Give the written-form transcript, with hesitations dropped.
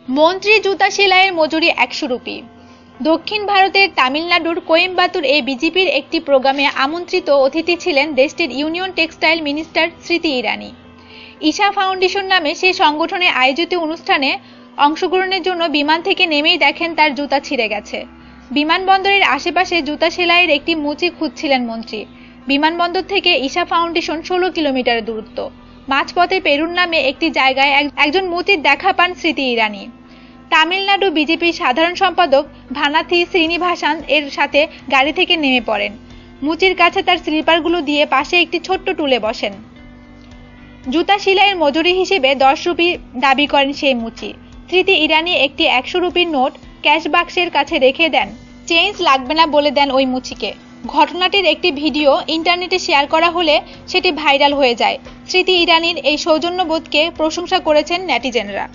মন্ত্রী জুতা সেলাইয়ের মজুরি ১০০ রুপি। দক্ষিণ ভারতের তামিলনাড়ুর কোয়েম্বাটুর এ বিজেপির একটি প্রোগ্রামে আমন্ত্রিত অতিথি ছিলেন দেশটির union textile minister Smriti Irani. Isha foundation নামে সেই সংগঠনে আয়োজিত অনুষ্ঠানে অংশগ্রহণের জন্য বিমান থেকে নেমেই দেখেন তার জুতা ছিঁড়ে গেছে। বিমানবন্দরের আশেপাশে জুতা সেলাইয়ের একটি মুচি খুঁজছিলেন মন্ত্রী। বিমানবন্দর থেকে ঈশা ফাউন্ডেশন ১৬ কিলোমিটার দূরত্ব। মাঝপথে পেরুন নামে একটি জায়গায় একজন মুচির দেখা পান স্মৃতি ইরানি। তামিলনাড়ু বিজেপির সাধারণ সম্পাদক ভানাথি শ্রীনিবাসান এর সাথে গাড়ি থেকে নেমে পড়েন। মুচির কাছে তার স্লিপারগুলো দিয়ে পাশে একটি ছোট্ট টুলে বসেন। জুতা সেলাইয়ের মজুরি হিসেবে ১০ রুপি দাবি করেন সেই মুচি। স্মৃতি ইরানি একটি ১০০ রুপির নোট ক্যাশ বাক্সের কাছে রেখে দেন। চেঞ্জ লাগবে না বলে দেন ওই মুচিকে। ঘটনাটির একটি ভিডিও ইন্টারনেটে শেয়ার করা হলে সেটি ভাইরাল হয়ে যায়। স্মৃতি ইরানির এই সৌজন্যবোধকে প্রশংসা করেছেন নেটিজেনরা।